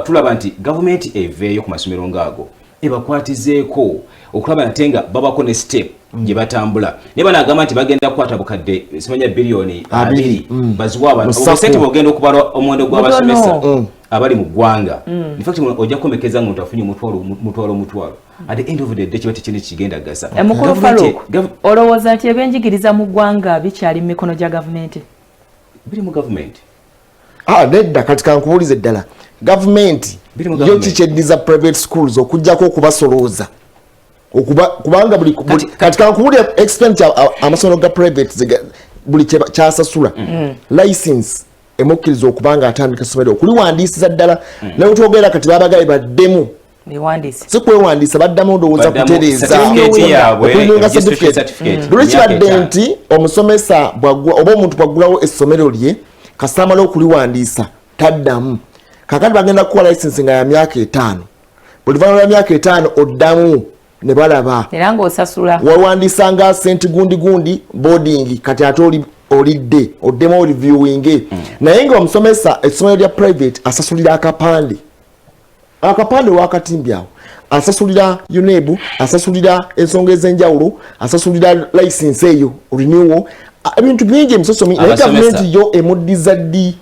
tulaba nti gavumenti eveeyo ku masomero ngaago ebakwatizeeko okulaba nti nga babako ne step gye batambula naye banagamba nti bagenda kukwata bukadde simanya biliyoni 2 baziwa abantu obusente bwogenda okubala omuwendo gw'abasomesa abali mu ggwanga infact ojja kukomekeza nga otafunye omutwalo at the end of the day kiba tekino kigenda gasa mukulu Farouk olowooza nti ebyenjigiriza mu ggwanga bikyali mu mikono gya gavumenti biri mu gavumenti nedda kati kankubuulize ddala gavumenti yo kikyeddiza private schools okuggyako okubasolooza kubanga kati kankubulira expenditure amasomero ga private buli kyasasula license emukkiriza okubanga atandika essomero okuliwandiisiza ddala naye twogera kati babagaye baddemu si kwewandiisa baddamu ndowooza kutereeza okulinga certificate lwekibadde nti omusomesa oba omuntu bwaggulawo essomero lye kasita amala okuliwandiisa taddamu kakati bagenda kukola license nga ya myaka 5 buli luvannyuma lwa myaka 5 oddamu ne balaba era ng'osasula wawandiisa nga senti gundi boarding kati ate olidde oddemu oliviewing naye nga omusomesa essomero lya private asasulira akapande wakatimbi awo asasulira UNEB asasulira ensonga ez'enjawulo asasulira license eyo renewal ebintu bingi emisoso naye gavumenti yo emuddiza ddi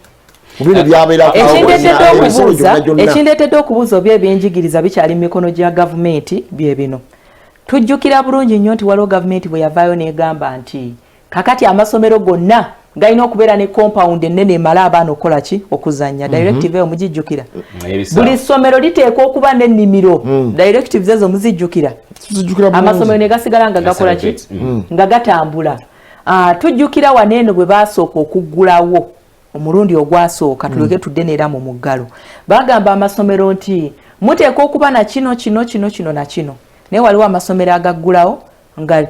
ekindeetedde okubuuza oba ebyenjigiriza bikyali mu mikono gya gavumenti bye bino tujjukira bulungi nnyo nti waliwo gavumenti bwe yavaayo n'egamba nti kakati amasomero gonna galina okubeera ne compound ennene emala abaana okola ki okuzannya directive eyo mugijjukira buli ssomero liteekwa okuba n'ennimiro directives ezo muzijjukira amasomero ne gasigala nga gakola ki nga gatambula tujjukira waneeno bwe baasooka okuggulawo omulundi ogwasooka tuleke tudde neera mu muggalo bagamba amasomero nti muteekwa okuba na kino na kino naye waliwo amasomero agaggulawo nga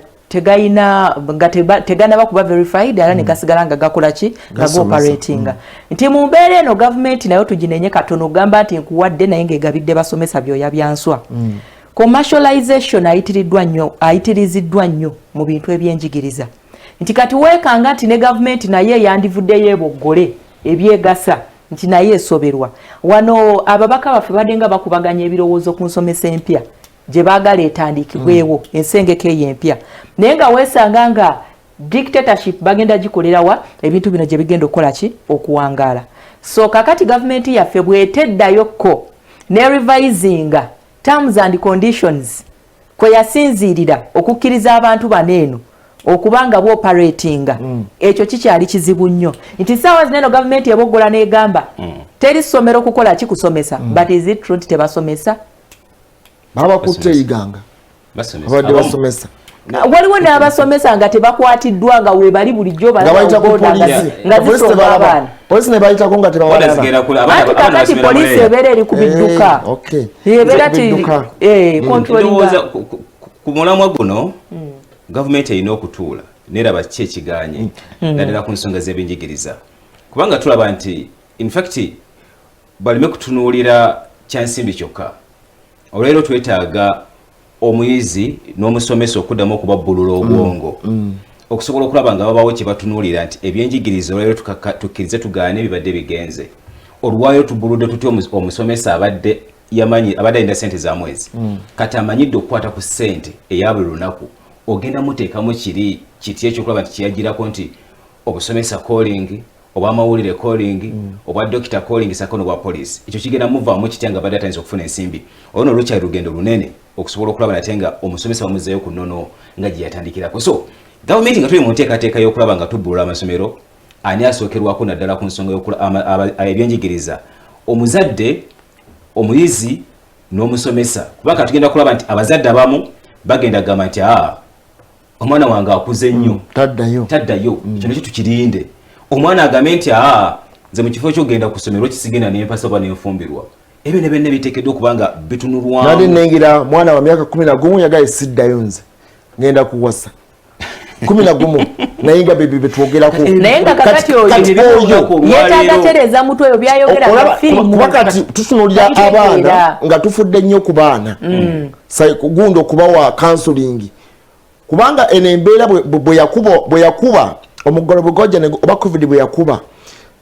teganaba kuba verified era ne gasigala nga gakola ki nga gooperatinga nti mu mbeera eno gavumenti nayo tuginenye katono ogamba nti nkuwadde naye ng'egabidde basomesa byoya byanswa commercialization ayitiriziddwa nnyo mu bintu ebyenjigiriza nti kati weekanga nti ne gavumenti naye yandivuddeyo eboggole ebyegasa nti naye esoberwa wano ababaka baffe badde nga bakubaganya ebirowoozo ku nsomesa empya gye baagala etandikibwewo ensengeko eyo empya naye nga weesanga nga dictatorship bagenda gikolerawa ebintu bino gye bigenda okukola ki okuwangaala so kakati gavumenti yaffe bw'eteddayokko ne revisinga terms and conditions kwe yasinziirira okukkiriza abantu baneeno okubanga bwoperatinga ekyo kikyali kizibu nnyo nti saawa zineno gavumenti eboggola n'egamba teri ssomero kukola ki kusomesa but is it true nti tebasomesa babakutte iganga abadde basomesa waliwo n'abasomesa nga tebakwatiddwa nga weebali bulijjo polisi ne bayitako nga tebawaanti kakati polisi ebeera eri ku bidduka ebeera ku mulamwa guno gavumenti erina okutuula neraba ki ekiganye naddala ku nsonga z'ebyenjigiriza kubanga tulaba nti infact baleme kutunuulira kyansimbi kyokka olwaleero twetaaga omuyizi n'omusomesa okuddamu okubabbulula obwongo okusobola okulaba nga babawo kye batunuulira nti ebyenjigiriza olwaleero tukkirize tugaane bibadde bigenze olwaleero tubbuludde tutya omusomesa abadde alina sente za mwezi kati amanyidde okukwata ku ssente eya buli lunaku ogenda muteekamu kiti ekyokulaba nti kiyagirako nti obusomesa calling oba amawulire calling oba dokita calling sakono bwa police ekyo kigenda muvaamu kitya nga badde atandise okufuna ensimbi olwo lukyali lugendo lunene okusobola okulaba nate nga omusomesa bamuzeeyo ku nnono nga gye yatandikirako so gavumenti nga tuli mu nteekateeka y'okulaba nga tubbulula amasomero ani asookerwako naddala ku nsonga ebyenjigiriza omuzadde omuyizi n'omusomesa kubanga tugenda kulaba nti abazadde abamu bagenda gamba nti omwana wange akuze nnyo taddayo kino kyo tukirinde omwana agambe nti nze mu kifo kyogenda ku ssomero kisigenda n'empasa oba n'enfumbirwa ebyo ne byonna biteekeddwa okubanga bitunulwamu nali nengira mwana wa myaka 11 yagaye siddayo nze ngenda kuwasa 11 naye nga bebe betwogerako naye nga kakati oyo yeetaaga tereza mutwe oyo byayogera firimu wakati tutunulira abaana nga tufudde nnyo ku baana gundi okubawa counseling kubanga eno embeera bwe yakuba omuggalo bwe gwajja oba covid bwe yakuba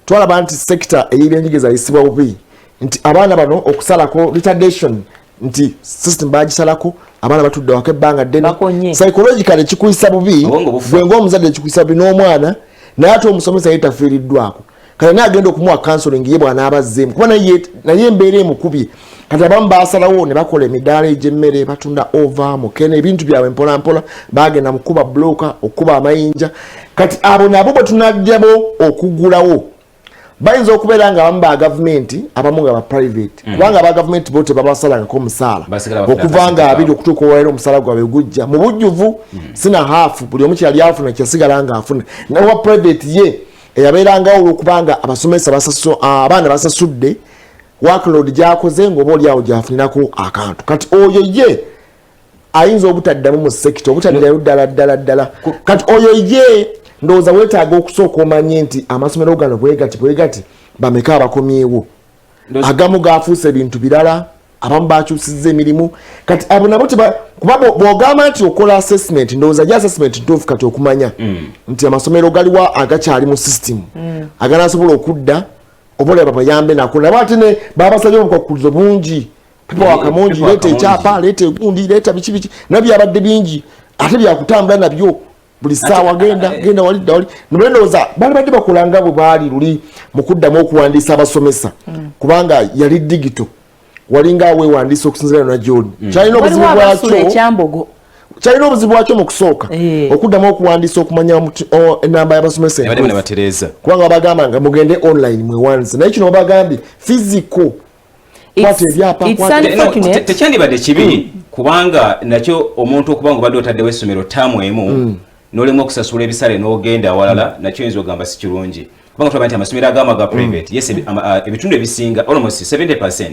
twalaba nti sekita ey'ebyenjigiriza ayisibwa bubi nti abaana bano okusalako retardation nti system bagisalako abaana batudde wako ebbanga ddene psychologically kikuyisa bubi gwe ng'omuzadde kikuyisa bubi n'omwana naye ate omusomesa yetafiiriddwako kati naye agenda okumuwa counseling ye bwana abazzeemu kuba naye embeera emukubye kati abamu basalawo ne bakola emidaala egy'emmere batunda ova mukene ebintu byabwe mpolampola bagenda mukuba bloka okuba amayinja kati abo nabo bwe tunajjabo okuggulawo bayinza okubeera nga abamu ba gavumenti abamu nga ba private kubanga aba gavumenti bo tebabasalangako omusaala okuva nga abiri okutuuka olwaleero omusaala gwabwe gujja mu bujjuvu sina haafu buli omu kyali afuna kyasigala nga afuna nawa private ye eyabeerangawo olwokubanga abasomesa abaana basasudde workload gyakoze ng'oba oli awo gyafunirako akantu kati oyo ye ayinza obutaddamu mu sekita obutaddirayo ddala kati oyo ye ndowooza weetaaga okusooka omanye nti amasomero gano bwegati bameka abakomyewo agamu gafuuse ebintu birala abamu bakyusizza emirimu kati abo nabo kuba bw'ogamba nti okola assessment ndowooza gya assessment ntuufu kati okumanya nti amasomero galiwa agakyali mu system aganasobola okudda obolaba bayambe nako nabo ate ne babasabye obukwakkulizo bungi pipa wakamungi leeta ekyapa leeta egundi leeta biki nabyabadde bingi ate byakutambula nabyo buli ssaawa genda wali dda wali nolendowooza baali badde bakolanga bwe baali luli mu kuddamu okuwandiisa abasomesa kubanga yali digito walinga weewandiisa okusinzira na gyoli kyalina obuzibu bwakyo kyalina obuzibu bwakyo mu kusooka okuddamu okuwandiisa okumanya enamba y'abasomesa kubanga bagamba nga mugende online mwewandiisa naye kino bagambye physical tekyandibadde kibi kubanga nakyo omuntu okubanga obadde otaddewo essomero taamu emu n'olemu okusasula ebisale n'ogenda awalala nakyo yinza ogamba si kirungi kubanga tulaba nti amasomero agamu aga private yes ebitundu ebisinga almost 70%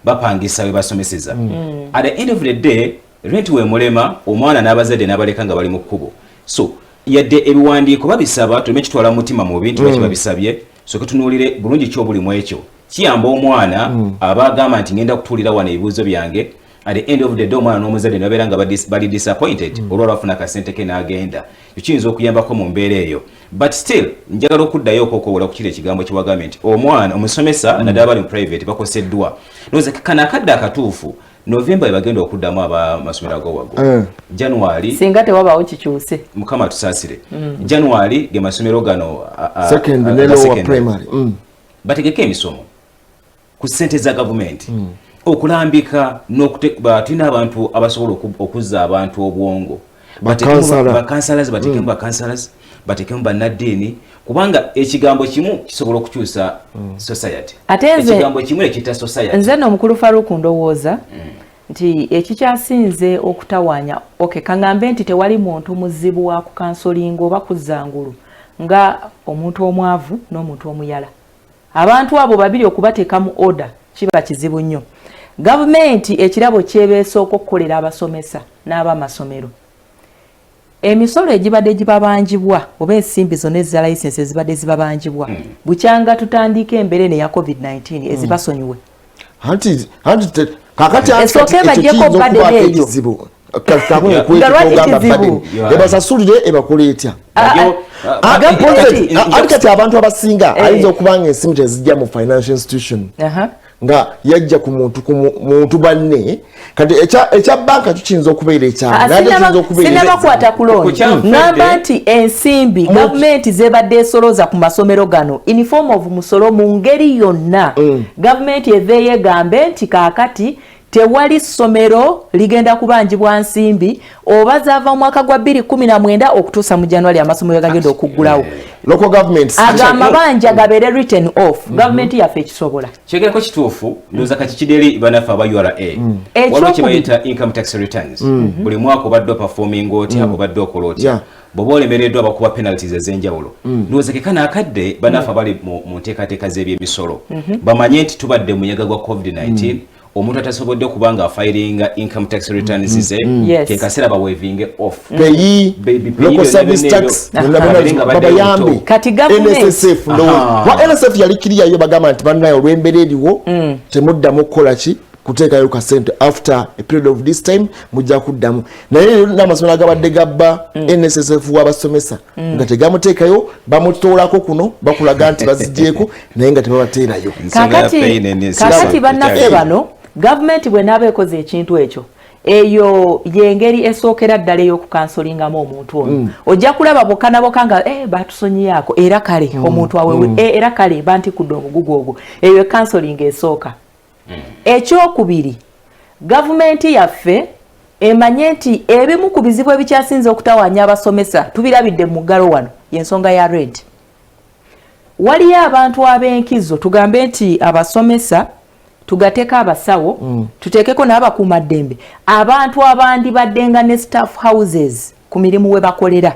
bapangisa we basomeseza at the end of the day rent we mulema omwana n'abazadde n'abaleka nga bali mu kkubo so yadde ebiwandiiko babisaba tuleme kitwala mutima mu bintu bakibabisabye so ketunuulire bulungi kyobulimu ekyo kiyamba omwana abagamba nti ngenda kutuulira wano ebibuuzo byange at the end of the day omwana n'omuzadde nabeera nga bali disappointed olwalwo afuna akasente ke n'agenda ekiyinza okuyambako mu mbeera eyo but still njagala okuddayo okwokowola ku kiri ekigambo kiwagambye nti omwana omusomesa naddala bali mu private bakoseddwa noza kana akadde akatuufu November ebagenda okuddamu abamasomero ag'owaggulu January singa tewabaawo kikyuse mukama tusaasire January ge masomero gano second ne lower primary bategeka emisomo ku ssente za gavumenti okulambika tulina abantu abasobola okuzza abantu obwongo bakansalas batekemu bakansalas batekemu bannaddiini kubanga ekigambo kimu kisobola okukyusa society ekigambo kimu ekita society nze n'omukulu Faruku ndowooza nti ekikyasinze okutawaanya kaŋŋambe nti tewali muntu muzibu wa kukansolinga oba kuzzangulu nga omuntu omwavu n'omuntu omuyala abantu abo babiri okubateeka mu order kiba kizibu nnyo gavumenti ekirabo kyebeese okukolera abasomesa n'abamasomero emisolo egibadde gibabanjibwa oba ensimbi zonna eza license ezibadde zibabanjibwa bukyanga tutandika embeera eno ya covid-19 ezibasonyiwe kakati esooke bagyeko badde n'ekyo ebasasulire ebakola etya kati abantu abasinga ayinza okubanga ensimu tezijja mu financial institution nga yajja ku muntu banne kati ekya banka kiyinza okubeera ekyasinnabakwata ku looni ngamba nti ensimbi gavumenti zebadde esolooza ku masomero gano in form of musolo mu ngeri yonna gavumenti eveeyo egambe nti kaakati tewali ssomero ligenda kubanjibwa nsimbi oba zaava mu mwaka gwa 2019 okutuusa mu January amasomero gagenda okuggulawo amabanja gabeere written off gavumenti yaffe ekisobola kyegerako kituufu ndowooza kati kideri banaffe aba URA waliwo kye bayita income tax returns buli mwaka obadde performing otya obadde okola otya bw'oba olemereddwa bakuba penalties ez'enjawulo ndowooza kekana akadde banaffe abali mu nteekateeka z'ebyemisolo bamanye nti tubadde munyaga gwa covid-19 omuntu atasobodde kubanga afilinga income tax returns ze kekasera bawevinge off local service tax babayambe kati government NSSF NSSF yali kiriyayo bagamba nti bannayo olw'embeera eriwo temuddamu kukola ki kuteekayo kasente after a period of this time mujja kuddamu naye n'amasomero agabadde gabba NSSF w'abasomesa nga tegamuteekayo bamutoolako kuno bakulaga nti bazigyeko naye nga tebabateerayo kakati bannaffe bano gavumenti bw'enaaba ekoze ekintu ekyo eyo yengeri esookera ddala ey'okukansolingamu omuntu ono ojja kulaba bokka nga batusonyiyaako era kale omuntu awewe era kale bantikudde obugugu ogwo eyo ekansolinga esooka ekyokubiri gavumenti yaffe emanye nti ebimu ku bizibu ebikyasinze okutawaanya abasomesa tubirabidde mu muggalo wano y'ensonga ya rent waliyo abantu ab'enkizo tugambe nti abasomesa tugateeka abasawo tuteekeko n'abakuumaddembe abantu abandi baddenga ne staff houses ku mirimu we bakolera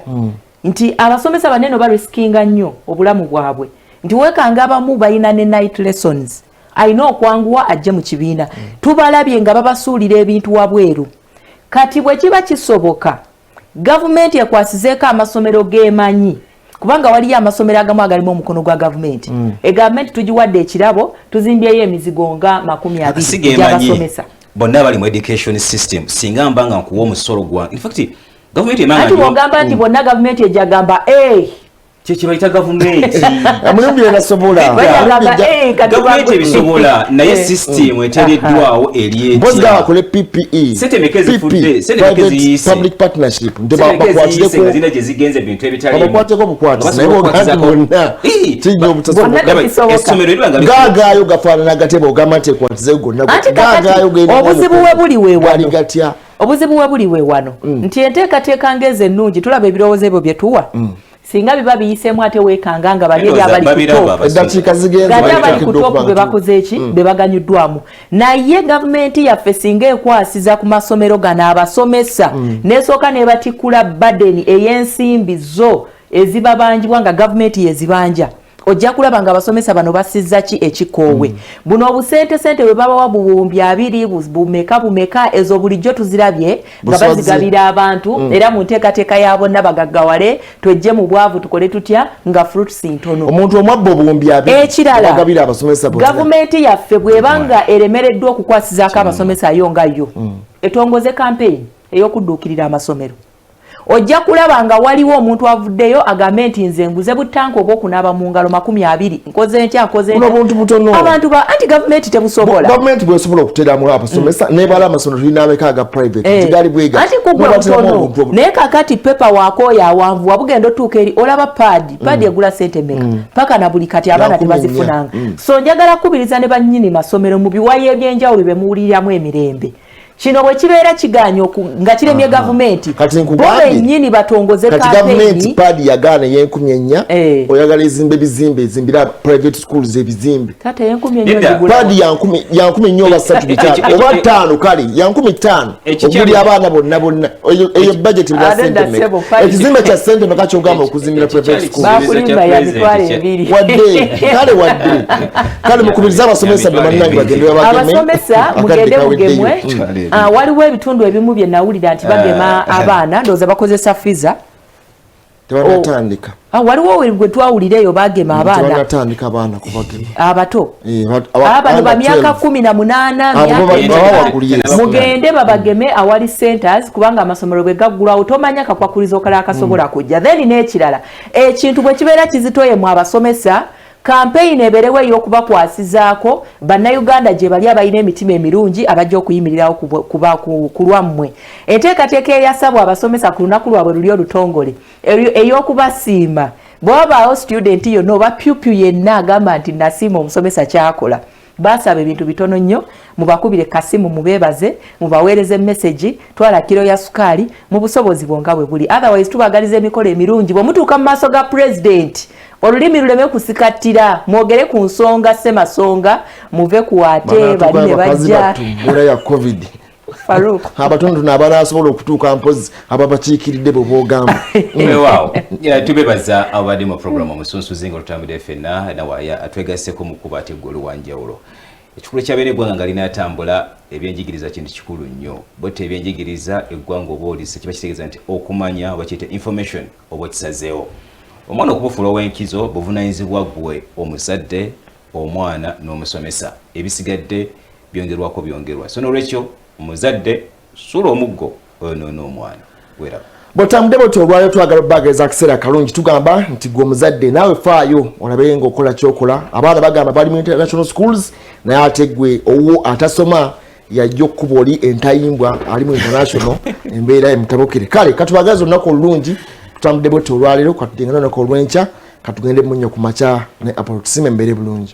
nti abasomesa banene bariskinga nnyo obulamu bwabwe nti wekanga abamu balina ne night lessons alina okwanguwa ajje mu kibiina tubalabye nga babasuulira ebintu wabweru kati bwe kiba kisoboka gavumenti ekwasizeeko amasomero g'emanyi kubanga waliyo amasomero agamu agalimu omukono gwa gavumenti egavumenti tugiwadde ekirabo tuzimbyeyo emizigo nga 20 gy'abasomesa bonna bali mu education system singa mbanga nkuwa omusolo gwa in fact gavumenti emanga ati bwogamba nti bonna gavumenti ejagamba kyekibayita gavumenti omuyumbi enasobola gavumenti ebisobola naye system eteereddwawo eri bozga bakole PPE sente mekezi fudde sente mekezi public partnership ndebakwateko zina gye zigenze ebintu ebitali bakwateko bukwatisi naye bogamba bonna kijja essomero eribanga gagaayo gafaanana gatebe ogamba nti ekwatizeyo gonna gagaayo obuzibu we buli weewali gatya obuzibu wabuli we wano nti enteekateeka ngeze ennungi tulaba ebirowoozo ebyo bye tuwa singa biba biyiseemu ate weekanga nga bali eri abali kutopu be bakoze eki be baganyuddwamu naye gavumenti yaffe singa ekwasiza ku masomero gano abasomesa n'esooka n'ebatikkula badeni ey'ensimbi zo ezibabanjibwa nga gavumenti yezibanja ojja kulaba nga abasomesa bano basizza ki ekikoowe buno obusente bwe babawa buwumbi 2 bumeka ezo bulijjo tuzirabye nga bazigabira abantu era mu nteekateeka ya bonna bagaggawale twejje mu bwavu tukole tutya nga fruits ntono omuntu omwabba obuwumbi 2 bagabira abasomesa bonna gavumenti yaffe bw'ebanga eremereddwa okukwasizaako abasomesa yo nga yo etongoze campaign ey'okudduukirira amasomero ojja kulaba nga waliwo omuntu avuddeyo agambe nti nze nguze butanka obw'okunaaba mu ngalo 20 nkoze ntya abantu anti gavumenti tebusobola gavumenti bwesobola okuteramu abasomesa nebala amasomero tulina ameka aga private tigali bwega anti kugwe butono naye kakati pepa waakooyo awanvu wabugenda otuuka eri olaba paadi egula sente meka paka na buli kati abaana tebazifunanga so njagala kubiriza ne bannyini masomero mu biwayi ebyenjawulo bye muwuliriramu emirembe kino bwe kibeera kiganyo nga kiremye gavumenti nyini batongoze gavumenti paadi yagaana y'4,000 oyagala ezimbe bizimbe ezimbira private schools ebizimbe paadi ya 10,000 oba 3 oba 5 kale ya 15,000 okuli abaana bonna eyo budget ya sente meka ekizimbe kya sente meka kyogamba okuzimbira private schools kale mukubiriza abasomesa bannange bagende mugende mugemwe waliwo ebitundu ebimu bye nawulira nti bagema abaana ndowooza bakozesa fiza tebanatandika waliwo gwe twawulira eyo bagema abaana abato abano ba myaka 18 mugende babageme awali centers kubanga amasomero bwe gaggulawo tomanya kakwakuliza okala akasobola kujja then n'ekirala ekintu bwe kibeera kizitoye mu abasomesa campaign eberewe y'okubakwasizaako bannayuganda gye bali abalina emitima emirungi abajja okuyimirirawo ku lwammwe enteekateeka eyasabwa abasomesa ku lunaku lwabwe luli olutongole ey'okubasiima bw'obaawo student yonna oba pyupyu yenna agamba nti nasiima omusomesa kyakola basaba ebintu bitono nnyo mubakubire kasimu mubeebaze mubaweereze message twala kiro ya sukaali mu busobozi bwonga bwe buli otherwise tubagaliza emikolo emirungi bwe mutuuka mu maaso ga president olulimi luleme kusikatira mwogere ku nsonga semasonga muve ku ate bali ne bajja ya covid Farouk abatundu n'abanasobola okutuuka mpozi ababakiikiridde bwe boogamba waaw tubebaza abadde mu program Omusunsuzi nga olutambudde ffenna nawaya atwegaseko mu kuba ate eggulu wanjawulo ekikulu kyabeera eggwanga nga linatambula ebyenjigiriza kintu kikulu nnyo bote ebyenjigiriza eggwanga oba olise kiba kitegeeza nti okumanya oba kiyite information oba kisazeewo omwana okubufuula ow'enkizo buvunaanyizibwa gwe omuzadde omwana n'omusomesa ebisigadde byongerwa so n'olwekyo omuzadde sula omuggo oyo n'omwana weraba botambudde boti olwayo twagala obbageza akaseera kalungi tugamba nti gwe omuzadde naawe faayo olabe ng'okola kyokola abaana bagamba bali mu international schools naye ate gwe owo atasoma yajja okkuba oli entayimbwa ali mu international embeera emutabukire kale katubagaza olunaku olulungi tutambudde boti olwaleero katugenda olunaku olw'enkya katugende munnyo ku makya ne apolo tusime embeere bulungi